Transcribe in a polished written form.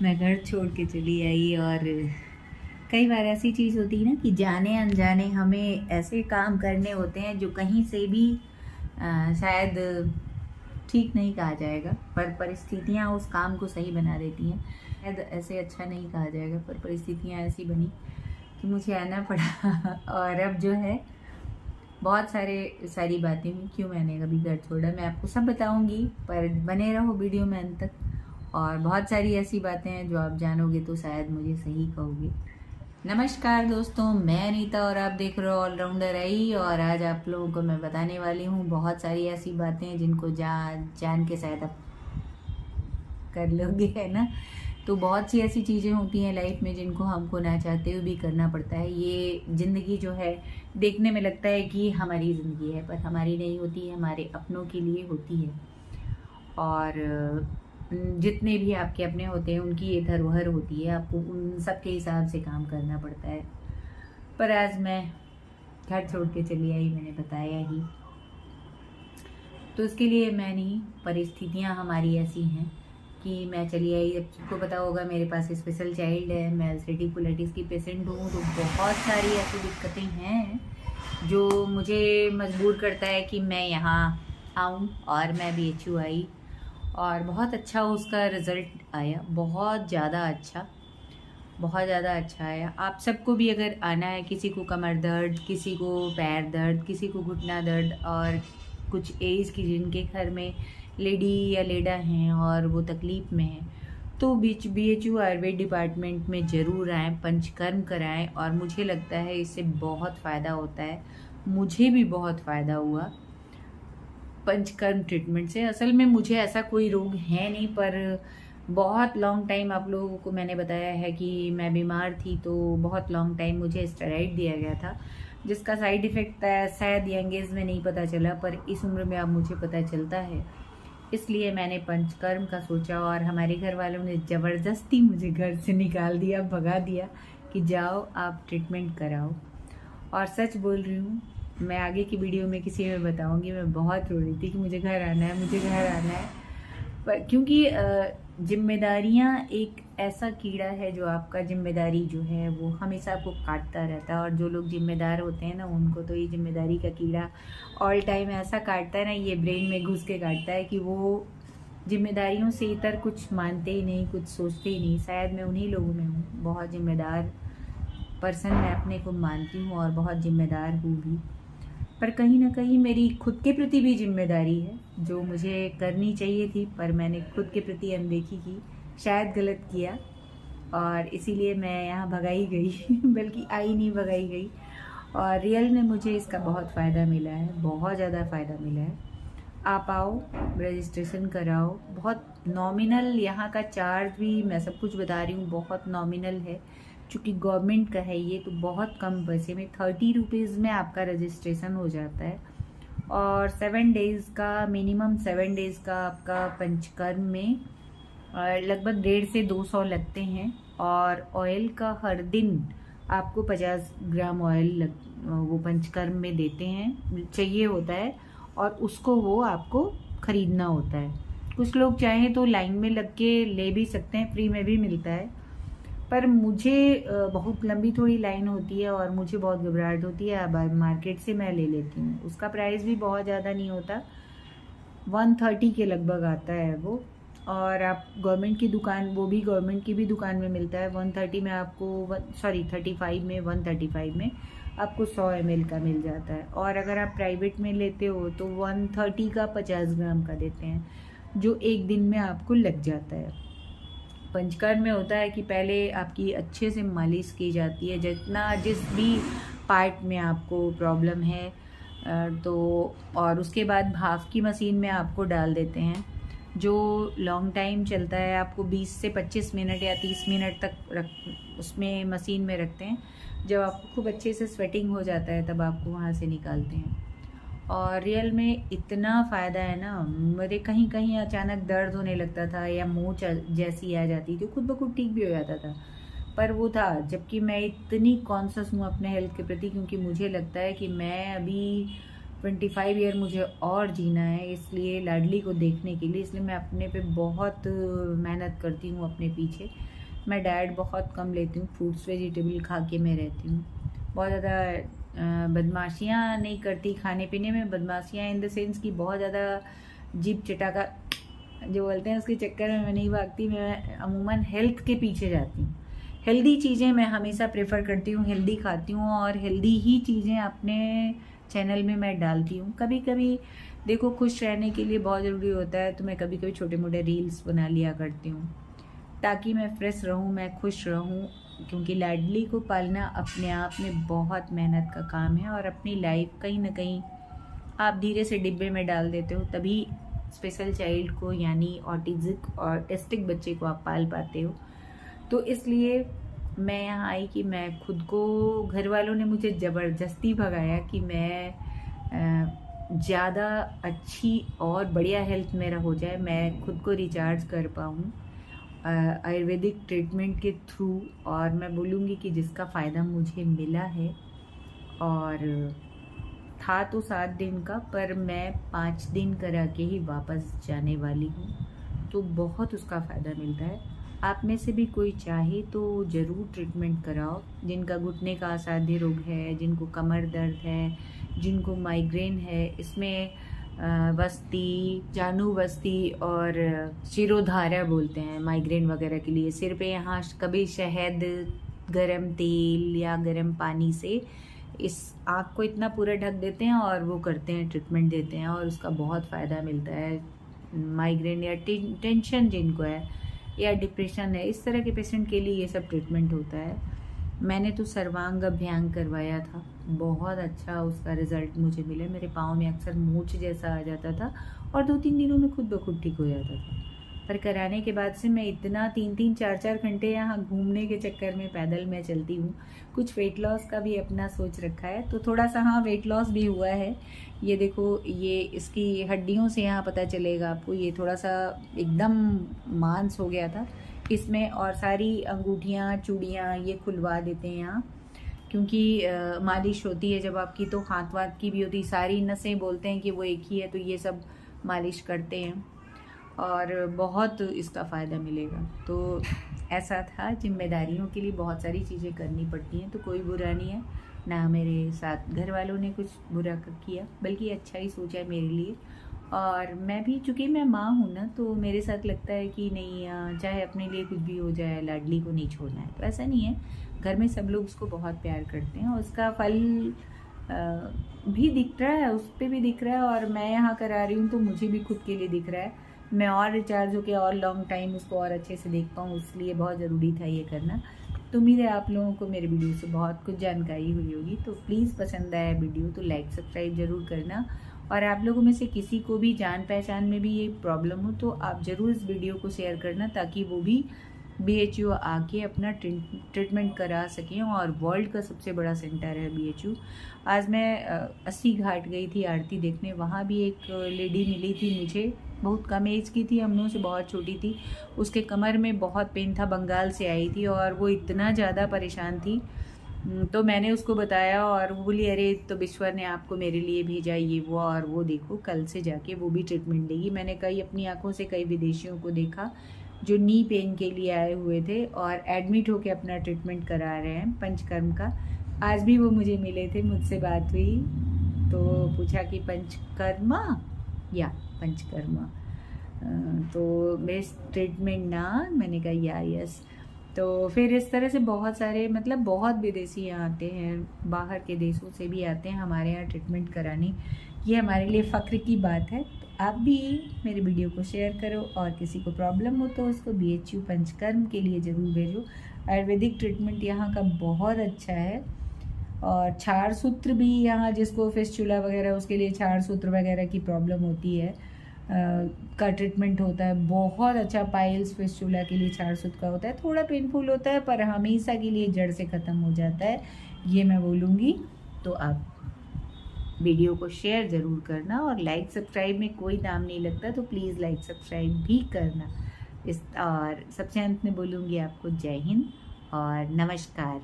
मैं घर छोड़ के चली आई। और कई बार ऐसी चीज़ होती है ना कि जाने अनजाने हमें ऐसे काम करने होते हैं जो कहीं से भी शायद ठीक नहीं कहा जाएगा, पर परिस्थितियाँ उस काम को सही बना देती हैं। शायद ऐसे अच्छा नहीं कहा जाएगा, पर परिस्थितियाँ ऐसी बनी कि मुझे आना पड़ा। और अब जो है बहुत सारी बातें हुई क्यों मैंने कभी घर छोड़ा, मैं आपको सब बताऊंगी, पर बने रहो वीडियो में अंत तक। और बहुत सारी ऐसी बातें हैं जो आप जानोगे तो शायद मुझे सही कहोगे। नमस्कार दोस्तों, मैं अनीता और आप देख रहे हो ऑलराउंडर आई। और आज आप लोगों को मैं बताने वाली हूँ बहुत सारी ऐसी बातें जिनको जान के शायद आप कर लोगे, है ना। तो बहुत सी ऐसी चीज़ें होती हैं लाइफ में जिनको हमको ना चाहते हुए भी करना पड़ता है। ये ज़िंदगी जो है देखने में लगता है कि हमारी ज़िंदगी है, पर हमारी नहीं होती है, हमारे अपनों के लिए होती है। और जितने भी आपके अपने होते हैं उनकी ये धरोहर होती है, आपको उन सब के हिसाब से काम करना पड़ता है। पर आज मैं घर छोड़ के चली आई, मैंने बताया ही। तो इसके लिए मैं नहीं, परिस्थितियाँ हमारी ऐसी हैं कि मैं चली आई। अब सबको पता होगा मेरे पास स्पेशल चाइल्ड है, मैं अल्सरेटिव कोलाइटिस की पेशेंट हूँ। तो बहुत सारी ऐसी दिक्कतें हैं जो मुझे मजबूर करता है कि मैं यहाँ आऊँ। और मैं BHU आई और बहुत अच्छा उसका रिज़ल्ट आया, बहुत ज़्यादा अच्छा, बहुत ज़्यादा अच्छा आया। आप सबको भी अगर आना है, किसी को कमर दर्द, किसी को पैर दर्द, किसी को घुटना दर्द, और कुछ एज की जिनके घर में लेडी या लेडा हैं और वो तकलीफ़ में हैं, तो BHU आयुर्वेद डिपार्टमेंट में ज़रूर आएँ, पंचकर्म कराएं। और मुझे लगता है इससे बहुत फ़ायदा होता है, मुझे भी बहुत फ़ायदा हुआ पंचकर्म ट्रीटमेंट से। असल में मुझे ऐसा कोई रोग है नहीं, पर बहुत लॉन्ग टाइम आप लोगों को मैंने बताया है कि मैं बीमार थी, तो बहुत लॉन्ग टाइम मुझे स्टेरॉइड दिया गया था, जिसका साइड इफ़ेक्ट शायद यंग एज में नहीं पता चला, पर इस उम्र में अब मुझे पता चलता है। इसलिए मैंने पंचकर्म का सोचा और हमारे घर वालों ने ज़बरदस्ती मुझे घर से निकाल दिया, भगा दिया कि जाओ आप ट्रीटमेंट कराओ। और सच बोल रही हूँ, मैं आगे की वीडियो में किसी में बताऊंगी, मैं बहुत रो रही थी कि मुझे घर आना है, मुझे घर आना है। पर क्योंकि जिम्मेदारियाँ एक ऐसा कीड़ा है जो आपका जिम्मेदारी जो है वो हमेशा आपको काटता रहता है। और जो लोग जिम्मेदार होते हैं ना, उनको तो ये जिम्मेदारी का कीड़ा ऑल टाइम ऐसा काटता है ना, ये ब्रेन में घुस के काटता है कि वो जिम्मेदारियों से इतर कुछ मानते ही नहीं, कुछ सोचते ही नहीं। शायद मैं उन्हीं लोगों में हूँ, बहुत जिम्मेदार पर्सन मैं अपने को मानती हूँ और बहुत जिम्मेदार हूँ भी। पर कहीं ना कहीं मेरी खुद के प्रति भी जिम्मेदारी है जो मुझे करनी चाहिए थी, पर मैंने खुद के प्रति अनदेखी की, शायद गलत किया, और इसीलिए मैं यहाँ भगाई गई। बल्कि आई नहीं, भगाई गई। और रियल में मुझे इसका बहुत फ़ायदा मिला है, बहुत ज़्यादा फ़ायदा मिला है। आप आओ, रजिस्ट्रेशन कराओ, बहुत नॉमिनल यहाँ का चार्ज भी, मैं सब कुछ बता रही हूँ, बहुत नॉमिनल है। चूँकि गवर्नमेंट का है ये, तो बहुत कम पैसे में 30 रुपीज़ में आपका रजिस्ट्रेशन हो जाता है। और 7 डेज़ का, मिनिमम 7 डेज़ का आपका पंचकर्म में लगभग 150 से 200 लगते हैं। और ऑयल का हर दिन आपको 50 ग्राम ऑयल वो पंचकर्म में देते हैं, चाहिए होता है, और उसको वो आपको ख़रीदना होता है। कुछ लोग चाहें तो लाइन में लग के ले भी सकते हैं, फ्री में भी मिलता है। पर मुझे बहुत लंबी थोड़ी लाइन होती है और मुझे बहुत घबराहट होती है। अब मार्केट से मैं ले लेती हूँ, उसका प्राइस भी बहुत ज़्यादा नहीं होता, 130 के लगभग आता है वो। और आप गवर्नमेंट की दुकान, वो भी गवर्नमेंट की भी दुकान में मिलता है, 130 में आपको, 35 में, 135 में आपको 100 ml का मिल जाता है। और अगर आप प्राइवेट में लेते हो तो 130 का 50 ग्राम का देते हैं, जो एक दिन में आपको लग जाता है। पंचकर्म में होता है कि पहले आपकी अच्छे से मालिश की जाती है, जिस भी पार्ट में आपको प्रॉब्लम है, तो और उसके बाद भाप की मशीन में आपको डाल देते हैं, जो लॉन्ग टाइम चलता है। आपको 20 से 25 मिनट या 30 मिनट तक उसमें मशीन में रखते हैं। जब आपको खूब अच्छे से स्वेटिंग हो जाता है तब आपको वहाँ से निकालते हैं। और रियल में इतना फ़ायदा है ना, मेरे कहीं कहीं अचानक दर्द होने लगता था या मुँह जैसी आ जाती थी, खुद ब खुद ठीक भी हो जाता था। पर वो था, जबकि मैं इतनी कॉन्शियस हूँ अपने हेल्थ के प्रति, क्योंकि मुझे लगता है कि मैं अभी 25 ईयर मुझे और जीना है, इसलिए लाडली को देखने के लिए, इसलिए मैं अपने पे बहुत मेहनत करती हूँ अपने पीछे। मैं डाइट बहुत कम लेती हूँ, फ्रूट्स वेजिटेबल खा के मैं रहती हूँ। बहुत ज़्यादा बदमाशियाँ नहीं करती खाने पीने में, बदमाशियाँ इन द सेंस कि बहुत ज़्यादा जीभ चटाका जो बोलते हैं उसके चक्कर में मैं नहीं भागती। मैं अमूमन हेल्थ के पीछे जाती हूँ। हेल्दी चीज़ें मैं हमेशा प्रेफर करती हूँ, हेल्दी खाती हूँ और हेल्दी ही चीज़ें अपने चैनल में मैं डालती हूँ। कभी कभी देखो खुश रहने के लिए बहुत ज़रूरी होता है, तो मैं कभी कभी छोटे मोटे रील्स बना लिया करती हूँ ताकि मैं फ्रेश रहूँ, मैं खुश रहूँ। क्योंकि लाडली को पालना अपने आप में बहुत मेहनत का काम है और अपनी लाइफ कहीं ना कहीं आप धीरे से डिब्बे में डाल देते हो, तभी स्पेशल चाइल्ड को यानी ऑटिज्म और ऑटिस्टिक बच्चे को आप पाल पाते हो। तो इसलिए मैं यहाँ आई कि मैं खुद को, घर वालों ने मुझे ज़बरदस्ती भगाया कि मैं ज़्यादा अच्छी और बढ़िया हेल्थ मेरा हो जाए, मैं खुद को रिचार्ज कर पाऊँ आयुर्वेदिक ट्रीटमेंट के थ्रू। और मैं बोलूँगी कि जिसका फ़ायदा मुझे मिला है, और था तो 7 दिन का, पर मैं 5 दिन करा के ही वापस जाने वाली हूँ, तो बहुत उसका फ़ायदा मिलता है। आप में से भी कोई चाहे तो ज़रूर ट्रीटमेंट कराओ। जिनका घुटने का असाध्य रोग है, जिनको कमर दर्द है, जिनको माइग्रेन है, इसमें वस्ती, जानू वस्ती और शिरोधारा बोलते हैं माइग्रेन वगैरह के लिए। सिर पे यहाँ कभी शहद, गरम तेल या गरम पानी से इस आँख को इतना पूरा ढक देते हैं और वो करते हैं, ट्रीटमेंट देते हैं और उसका बहुत फ़ायदा मिलता है। माइग्रेन या टेंशन जिनको है या डिप्रेशन है, इस तरह के पेशेंट के लिए ये सब ट्रीटमेंट होता है। मैंने तो सर्वांग अभ्यांग करवाया था, बहुत अच्छा उसका रिज़ल्ट मुझे मिला। मेरे पाँव में अक्सर मोच जैसा आ जाता था और 2-3 दिनों में खुद ब खुद ठीक हो जाता था। पर कराने के बाद से मैं इतना 3-3, 4-4 घंटे यहाँ घूमने के चक्कर में पैदल मैं चलती हूँ। कुछ वेट लॉस का भी अपना सोच रखा है, तो थोड़ा सा हाँ वेट लॉस भी हुआ है। ये देखो, ये इसकी हड्डियों से यहाँ पता चलेगा आपको, ये थोड़ा सा एकदम मांस हो गया था इसमें, और सारी अंगूठियाँ, चूड़ियाँ ये खुलवा देते हैं यहाँ, क्योंकि मालिश होती है जब आपकी, तो हाथ वाथ की भी होती, सारी नसें बोलते हैं कि वो एक ही है, तो ये सब मालिश करते हैं और बहुत इसका फ़ायदा मिलेगा। तो ऐसा था, जिम्मेदारियों के लिए बहुत सारी चीज़ें करनी पड़ती हैं, तो कोई बुरा नहीं है, ना मेरे साथ घर वालों ने कुछ बुरा किया, बल्कि अच्छा ही सोचा है मेरे लिए। और मैं भी, चूँकि मैं माँ हूँ ना, तो मेरे साथ लगता है कि नहीं, चाहे अपने लिए कुछ भी हो जाए, लाडली को नहीं छोड़ना है। तो ऐसा नहीं है, घर में सब लोग उसको बहुत प्यार करते हैं और उसका फल भी दिख रहा है, उस पर भी दिख रहा है, और मैं यहाँ करा रही हूँ तो मुझे भी खुद के लिए दिख रहा है। मैं और रिचार्ज होकर और लॉन्ग टाइम उसको और अच्छे से देख पाऊँ, इसलिए बहुत ज़रूरी था ये करना। तो उम्मीद है आप लोगों को मेरे वीडियो से बहुत कुछ जानकारी हुई होगी। तो प्लीज़ पसंद आया वीडियो तो लाइक सब्सक्राइब ज़रूर करना, और आप लोगों में से किसी को भी जान पहचान में भी ये प्रॉब्लम हो तो आप ज़रूर इस वीडियो को शेयर करना, ताकि वो भी BHU आके अपना ट्रीटमेंट करा सकें। और वर्ल्ड का सबसे बड़ा सेंटर है BHU। आज मैं 80 घाट गई थी आरती देखने, वहाँ भी एक लेडी मिली थी मुझे, बहुत कम एज की थी, हम लोगों से बहुत छोटी थी। उसके कमर में बहुत पेन था, बंगाल से आई थी और वो इतना ज़्यादा परेशान थी। तो मैंने उसको बताया और वो बोली, अरे तो विश्वर ने आपको मेरे लिए भेजा ये वो, और वो देखो कल से जाके वो भी ट्रीटमेंट लेगी। मैंने कई अपनी आंखों से कई विदेशियों को देखा जो नी पेन के लिए आए हुए थे और एडमिट होके अपना ट्रीटमेंट करा रहे हैं पंचकर्म का। आज भी वो मुझे मिले थे, मुझसे बात हुई तो पूछा कि पंचकर्मा या पंचकर्मा, तो बेस्ट ट्रीटमेंट ना, मैंने कहा या यस। तो फिर इस तरह से बहुत सारे, मतलब बहुत विदेशी यहाँ आते हैं, बाहर के देशों से भी आते हैं हमारे यहाँ ट्रीटमेंट कराने। ये हमारे लिए फ़ख्र की बात है। तो आप भी मेरे वीडियो को शेयर करो, और किसी को प्रॉब्लम हो तो उसको BHU पंचकर्म के लिए ज़रूर भेजो। आयुर्वेदिक ट्रीटमेंट यहाँ का बहुत अच्छा है। और छार सूत्र भी यहाँ, जिसको फिस्चुला वगैरह, उसके लिए छार सूत्र वगैरह की प्रॉब्लम होती है, का ट्रीटमेंट होता है बहुत अच्छा। पाइल्स फिस्चुला के लिए छार सूत्र का होता है, थोड़ा पेनफुल होता है पर हमेशा के लिए जड़ से ख़त्म हो जाता है, ये मैं बोलूँगी। तो आप वीडियो को शेयर ज़रूर करना, और लाइक सब्सक्राइब में कोई दाम नहीं लगता, तो प्लीज़ लाइक सब्सक्राइब भी करना। और सबसे अंत में बोलूँगी आपको जय हिंद और नमस्कार।